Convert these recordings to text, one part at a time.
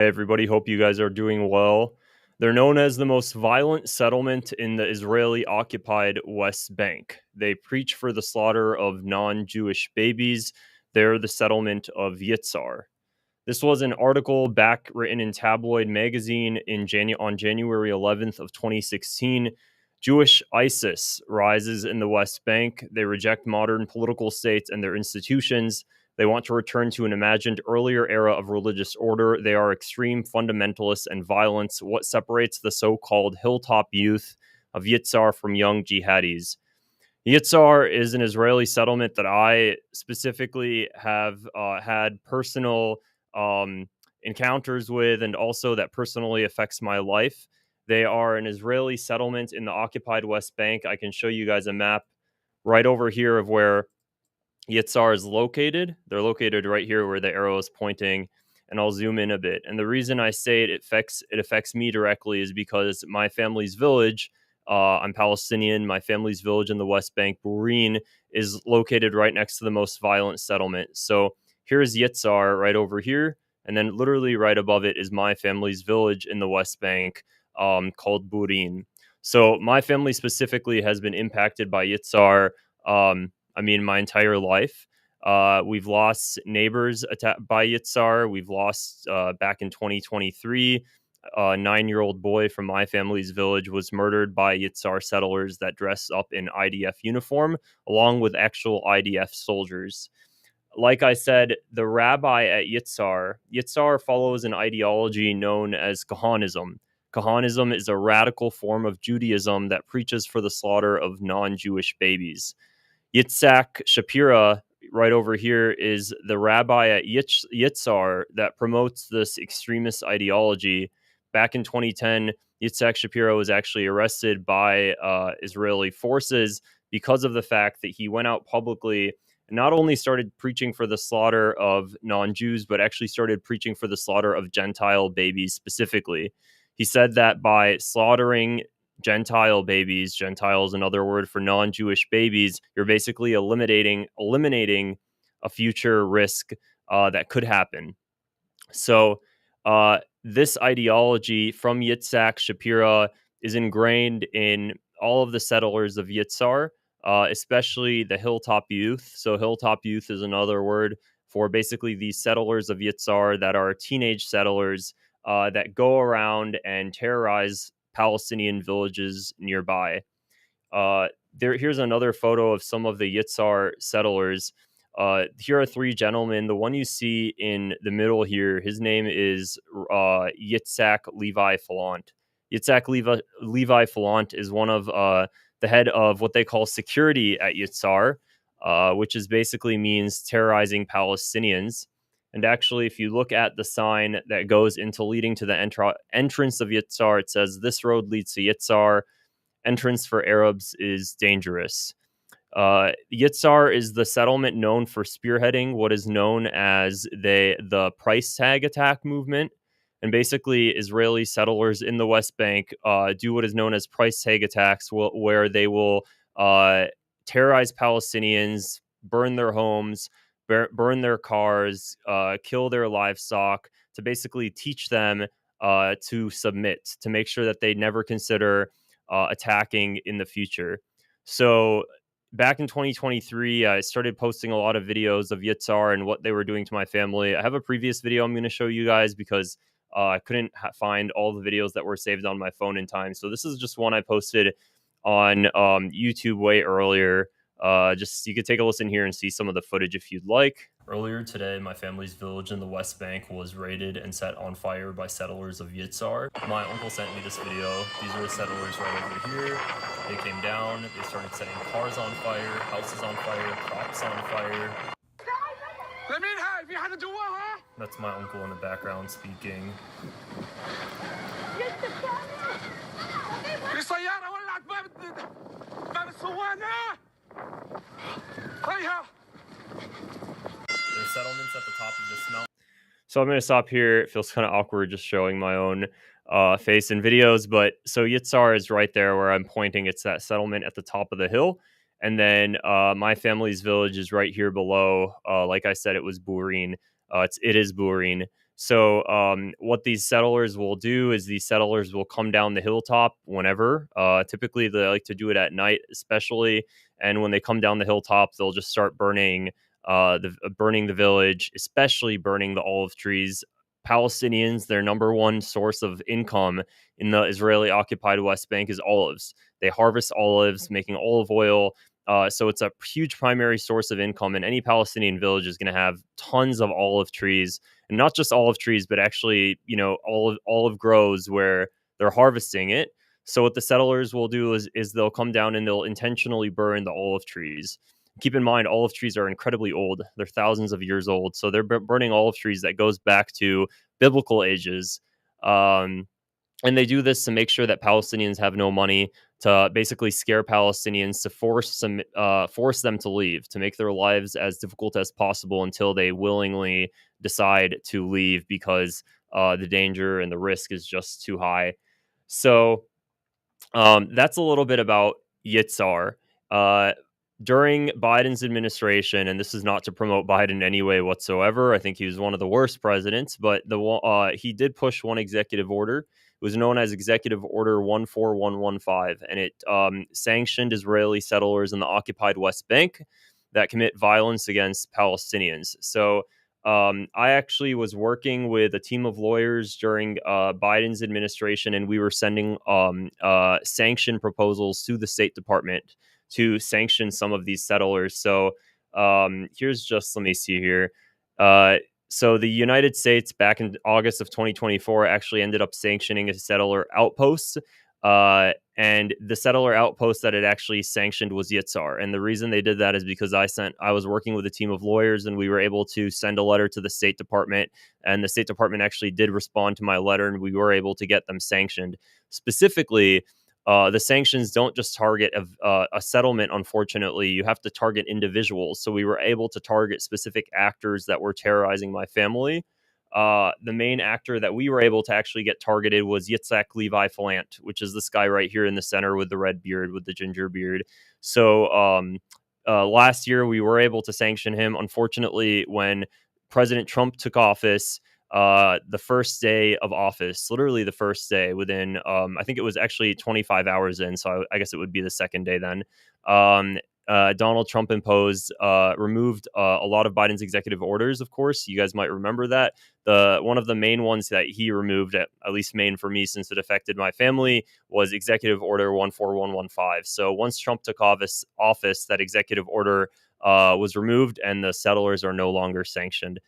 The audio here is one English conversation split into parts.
Hey everybody, hope you guys are doing well. They're known as the most violent settlement in the Israeli occupied West Bank. They preach for the slaughter of non Jewish babies. They're the settlement of Yitzhar. This was an article back written in Tabloid magazine on January 11th of 2016. Jewish ISIS rises in the West Bank. They reject modern political states and their institutions. They want to return to an imagined earlier era of religious order. They are extreme fundamentalists and violence. What separates the so-called Hilltop Youth of Yitzhar from young jihadis? Yitzhar is an Israeli settlement that I specifically have had personal um, encounters with, and also that personally affects my life. They are an Israeli settlement in the occupied West Bank. I can show you guys a map right over here of where Yitzhar is located. They're located right here where the arrow is pointing, and I'll zoom in a bit. And the reason I say it affects me directly is because my family's village. I'm Palestinian. My family's village in the West Bank, Bureen, is located right next to the most violent settlement. So here's Yitzhar right over here, and then literally right above it is my family's village in the West Bank, called Bureen. So my family specifically has been impacted by Yitzhar. My entire life. We've lost neighbors by Yitzhar. We've lost back in 2023. A 9-year-old boy from my family's village was murdered by Yitzhar settlers that dress up in IDF uniform, along with actual IDF soldiers. Like I said, the rabbi at Yitzhar follows an ideology known as Kahanism. Kahanism is a radical form of Judaism that preaches for the slaughter of non-Jewish babies. Yitzhak Shapira, right over here, is the rabbi at Yitzhar that promotes this extremist ideology. Back in 2010, Yitzhak Shapira was actually arrested by Israeli forces because of the fact that he went out publicly and not only started preaching for the slaughter of non-Jews, but actually started preaching for the slaughter of Gentile babies specifically. He said that by slaughtering Gentile babies, Gentile is another word for non-Jewish babies, you're basically eliminating a future risk that could happen. So this ideology from Yitzhak Shapira is ingrained in all of the settlers of Yitzhar, especially the Hilltop Youth. So Hilltop Youth is another word for basically these settlers of Yitzhar that are teenage settlers that go around and terrorize Palestinian villages nearby. Here's another photo of some of the Yitzhar settlers. Here are three gentlemen. The one you see in the middle here, his name is Yitzhak Levi Falant. Yitzhak Levi Falant is one of the head of what they call security at Yitzhar, which is basically means terrorizing Palestinians. And actually, if you look at the sign that goes into leading to the entrance of Yitzhar, it says, "This road leads to Yitzhar. Entrance for Arabs is dangerous." Yitzhar is the settlement known for spearheading what is known as the price tag attack movement. And basically, Israeli settlers in the West Bank do what is known as price tag attacks, where they will terrorize Palestinians, burn their homes, burn their cars, kill their livestock, to basically teach them to submit, to make sure that they never consider attacking in the future. So back in 2023, I started posting a lot of videos of Yitzhar and what they were doing to my family. I have a previous video I'm going to show you guys because I couldn't find all the videos that were saved on my phone in time. So this is just one I posted on YouTube way earlier. Just you could take a listen here and see some of the footage if you'd like. Earlier today, my family's village in the West Bank was raided and set on fire by settlers of Yitzhar. My uncle sent me this video. These are the settlers right over here. They came down, they started setting cars on fire, houses on fire, crops on fire. That's my uncle in the background speaking. There's settlements at the top of this mountain. So I'm going to stop here. It feels kind of awkward just showing my own face in videos. But so Yitzhar is right there where I'm pointing. It's that settlement at the top of the hill. And then my family's village is right here below. Like I said, it was Bureen. It is Bureen. So what these settlers will do is these settlers will come down the hilltop whenever. Typically, they like to do it at night, especially. And when they come down the hilltop, they'll just start burning the village, especially burning the olive trees. Palestinians, their number one source of income in the Israeli occupied West Bank is olives. They harvest olives, making olive oil. So it's a huge primary source of income, and any Palestinian village is going to have tons of olive trees, and not just olive trees, but actually, olive groves where they're harvesting it. So what the settlers will do is they'll come down and they'll intentionally burn the olive trees. Keep in mind, olive trees are incredibly old. They're thousands of years old. So they're burning olive trees that goes back to biblical ages. Um, and they do this to make sure that Palestinians have no money, to basically scare Palestinians, to force them to leave, to make their lives as difficult as possible until they willingly decide to leave because the danger and the risk is just too high. So that's a little bit about Yitzhar. Uh, During Biden's administration, and this is not to promote Biden in any way whatsoever. I think he was one of the worst presidents, but he did push one executive order. It was known as Executive Order 14115, and it sanctioned Israeli settlers in the occupied West Bank that commit violence against Palestinians. So I actually was working with a team of lawyers during Biden's administration, and we were sending sanction proposals to the State Department to sanction some of these settlers. So here's just, let me see here. Uh, so the United States back in August of 2024 actually ended up sanctioning a settler outpost. And the settler outpost that it actually sanctioned was Yitzhar. And the reason they did that is because I was working with a team of lawyers, and we were able to send a letter to the State Department, and the State Department actually did respond to my letter, and we were able to get them sanctioned. Specifically, the sanctions don't just target a settlement. Unfortunately, you have to target individuals. So we were able to target specific actors that were terrorizing my family. The main actor that we were able to actually get targeted was Yitzhak Levi Falant, which is this guy right here in the center with the red beard, with the ginger beard. So last year we were able to sanction him. Unfortunately, when President Trump took office, the first day of office, literally the first day, within I think it was actually 25 hours in, so I guess it would be the second day then. Donald Trump removed a lot of Biden's executive orders. Of course, you guys might remember that. One of the main ones that he removed, at least main for me since it affected my family, was Executive Order 14115. So once Trump took office, that executive order was removed, and the settlers are no longer sanctioned.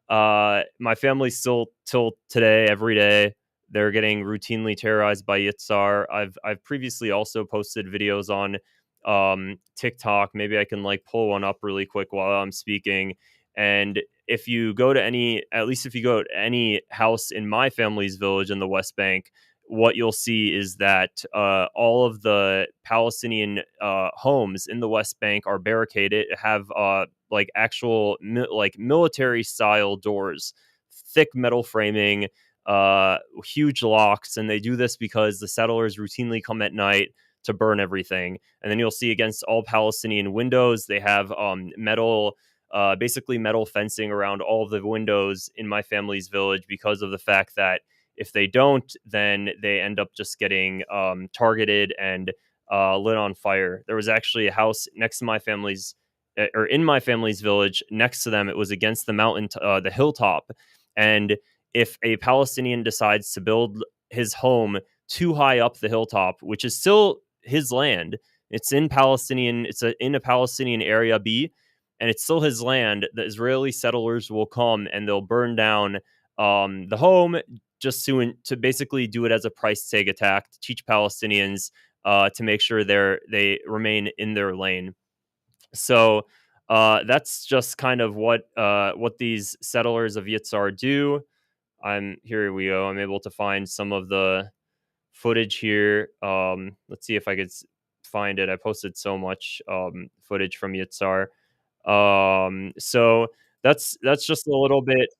My family still, till today, every day, they're getting routinely terrorized by Yitzhar. I've previously also posted videos on TikTok. Maybe I can like pull one up really quick while I'm speaking. And if you go to any house in my family's village in the West Bank, what you'll see is that all of the Palestinian homes in the West Bank are barricaded, have like actual like military style doors, thick metal framing, huge locks. And they do this because the settlers routinely come at night to burn everything. And then you'll see against all Palestinian windows, they have basically metal fencing around all of the windows in my family's village, because of the fact that if they don't, then they end up just getting targeted and lit on fire. There was actually a house next to my family's, or in my family's village, next to them. It was against the mountain, the hilltop. And if a Palestinian decides to build his home too high up the hilltop, which is still his land, it's in a Palestinian area B, and it's still his land, the Israeli settlers will come and they'll burn down the home, just to basically do it as a price tag attack, to teach Palestinians to make sure they remain in their lane. So that's just kind of what these settlers of Yitzhar do. Here we go. I'm able to find some of the footage here. Let's see if I could find it. I posted so much footage from Yitzhar. So that's just a little bit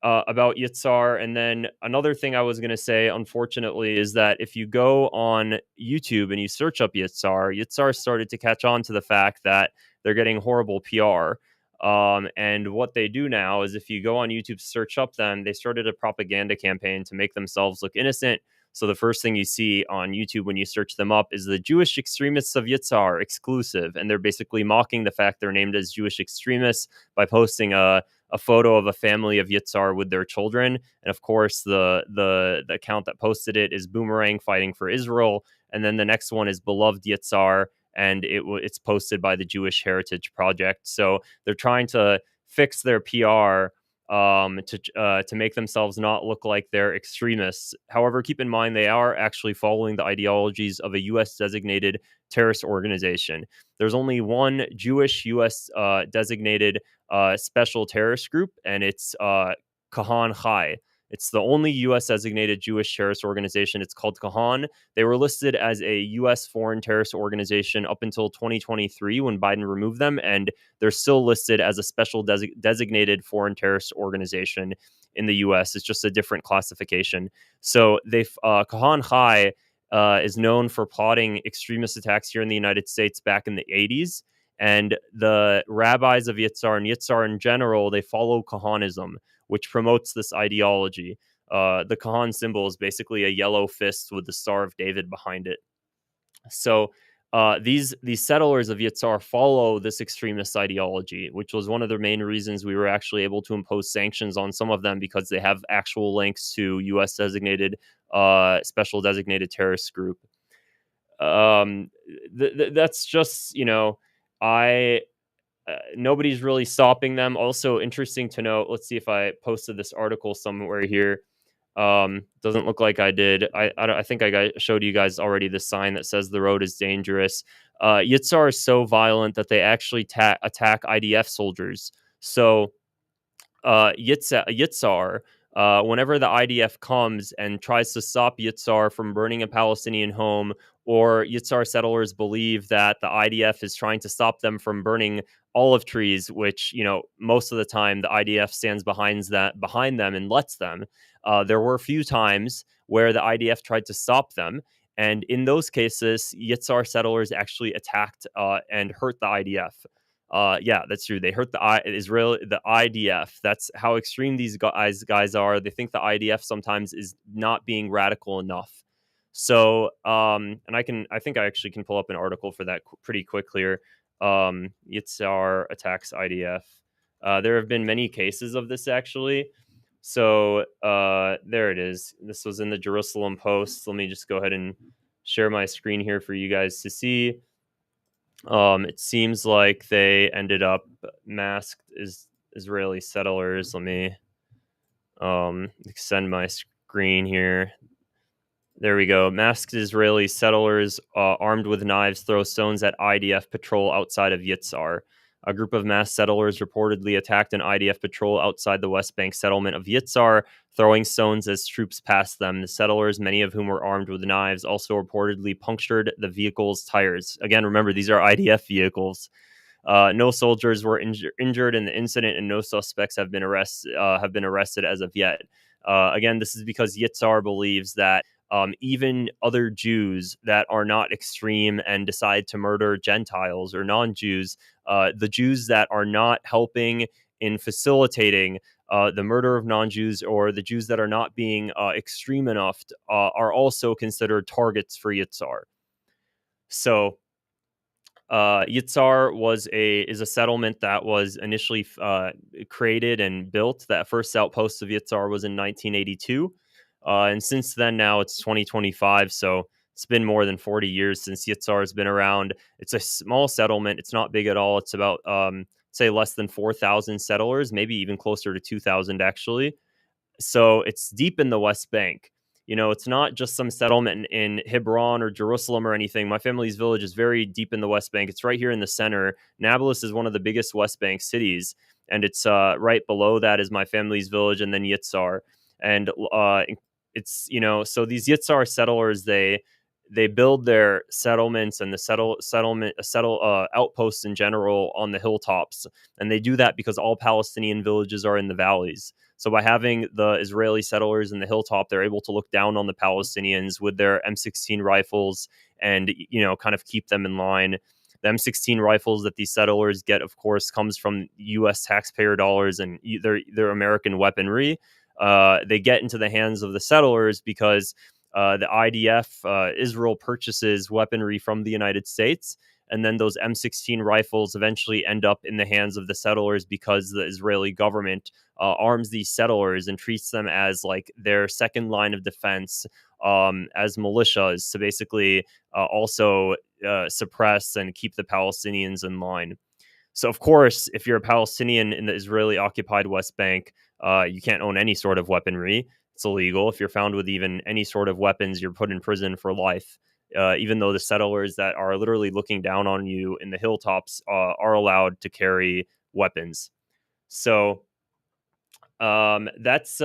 about Yitzhar. And then another thing I was going to say, unfortunately, is that if you go on YouTube and you search up Yitzhar started to catch on to the fact that they're getting horrible PR. And what they do now is if you go on YouTube to search up them, they started a propaganda campaign to make themselves look innocent. So the first thing you see on YouTube when you search them up is the Jewish extremists of Yitzhar exclusive. And they're basically mocking the fact they're named as Jewish extremists by posting a photo of a family of Yitzhar with their children. And of course, the account that posted it is Boomerang Fighting for Israel. And then the next one is Beloved Yitzhar, and it's posted by the Jewish Heritage Project. So they're trying to fix their PR to make themselves not look like they're extremists. However, keep in mind they are actually following the ideologies of a U.S. designated terrorist organization. There's only one Jewish U.S. Designated special terrorist group, and it's Kahan. It's the only U.S. designated Jewish terrorist organization. It's called Kahan. They were listed as a U.S. foreign terrorist organization up until 2023 when Biden removed them, and they're still listed as a special designated foreign terrorist organization in the U.S. It's just a different classification. So Kahan Chai is known for plotting extremist attacks here in the United States back in the 80s. And the rabbis of Yitzhar and Yitzhar in general, they follow Kahanism, which promotes this ideology. The Kahan symbol is basically a yellow fist with the Star of David behind it. So these settlers of Yitzhar follow this extremist ideology, which was one of the main reasons we were actually able to impose sanctions on some of them, because they have actual links to U.S. designated special designated terrorist group. That's just, I nobody's really stopping them. Also interesting to note, let's see if I posted this article somewhere here. Doesn't look like I did. I think showed you guys already the sign that says the road is dangerous. Yitzhar is so violent that they actually attack IDF soldiers. So Yitzhar, whenever the IDF comes and tries to stop Yitzhar from burning a Palestinian home, or Yitzhar settlers believe that the IDF is trying to stop them from burning olive trees, which, most of the time the IDF stands behind them and lets them. There were a few times where the IDF tried to stop them. And in those cases, Yitzhar settlers actually attacked and hurt the IDF. Yeah, that's true. They hurt the IDF. That's how extreme these guys are. They think the IDF sometimes is not being radical enough. So, and I think I actually can pull up an article for that pretty quick here. Yitzhar attacks IDF. There have been many cases of this actually. So there it is. This was in the Jerusalem Post. Let me just go ahead and share my screen here for you guys to see. It seems like they ended up masked Israeli settlers. Let me extend my screen here. There we go. Masked Israeli settlers armed with knives throw stones at IDF patrol outside of Yitzhar. A group of masked settlers reportedly attacked an IDF patrol outside the West Bank settlement of Yitzhar, throwing stones as troops passed them. The settlers, many of whom were armed with knives, also reportedly punctured the vehicle's tires. Again, remember, these are IDF vehicles. No soldiers were injured in the incident, and no suspects have been arrested as of yet. Again, this is because Yitzhar believes that even other Jews that are not extreme and decide to murder Gentiles or non-Jews, the Jews that are not helping in facilitating the murder of non-Jews, or the Jews that are not being extreme enough, are also considered targets for Yitzhar. So Yitzhar is a settlement that was initially created and built. That first outpost of Yitzhar was in 1982. And since then, now it's 2025. So it's been more than 40 years since Yitzhar has been around. It's a small settlement. It's not big at all. It's about, say, less than 4,000 settlers, maybe even closer to 2,000, actually. So it's deep in the West Bank. It's not just some settlement in Hebron or Jerusalem or anything. My family's village is very deep in the West Bank. It's right here in the center. Nablus is one of the biggest West Bank cities, and it's right below that is my family's village, and then Yitzhar. And it's so these Yitzhar settlers, they build their settlements and the outposts in general on the hilltops, and they do that because all Palestinian villages are in the valleys. So by having the Israeli settlers in the hilltop, they're able to look down on the Palestinians with their M16 rifles and kind of keep them in line. The M16 rifles that these settlers get, of course, comes from U.S. taxpayer dollars and their American weaponry. They get into the hands of the settlers because the IDF, Israel, purchases weaponry from the United States. And then those M16 rifles eventually end up in the hands of the settlers because the Israeli government arms these settlers and treats them as like their second line of defense, as militias to basically also suppress and keep the Palestinians in line. So, of course, if you're a Palestinian in the Israeli occupied West Bank, you can't own any sort of weaponry. It's illegal. If you're found with even any sort of weapons, you're put in prison for life. Even though the settlers that are literally looking down on you in the hilltops are allowed to carry weapons. So that's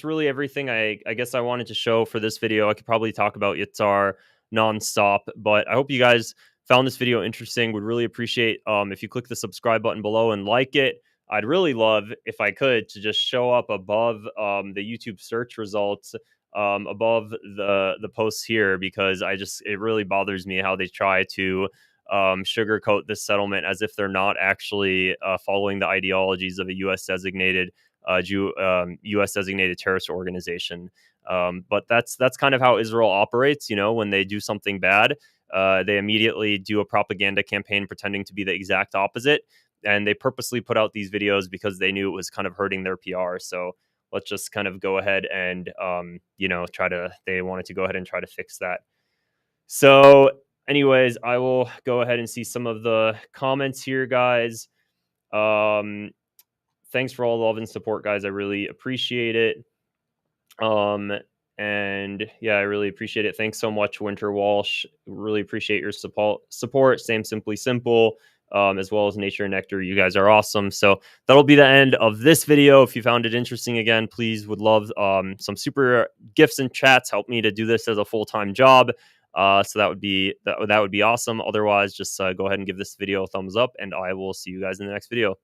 really everything I guess I wanted to show for this video. I could probably talk about Yitzhar nonstop, but I hope you guys found this video interesting. Would really appreciate if you click the subscribe button below and like it. I'd really love if I could to just show up above the YouTube search results, above the posts here, because it really bothers me how they try to sugarcoat this settlement as if they're not actually following the ideologies of a U.S. designated U.S. designated terrorist organization. But that's kind of how Israel operates. You know, when they do something bad, they immediately do a propaganda campaign pretending to be the exact opposite. And they purposely put out these videos because they knew it was kind of hurting their PR. So let's just kind of go ahead and, they wanted to go ahead and try to fix that. So anyways, I will go ahead and see some of the comments here, guys. Thanks for all the love and support, guys. I really appreciate it. And yeah, I really appreciate it. Thanks so much, Winter Walsh. Really appreciate your support. Same Simply Simple, as well as Nature Nectar. You guys are awesome. So that'll be the end of this video. If you found it interesting, again, please would love some super gifts and chats. Help me to do this as a full-time job. So that would be awesome. Otherwise, just go ahead and give this video a thumbs up, and I will see you guys in the next video.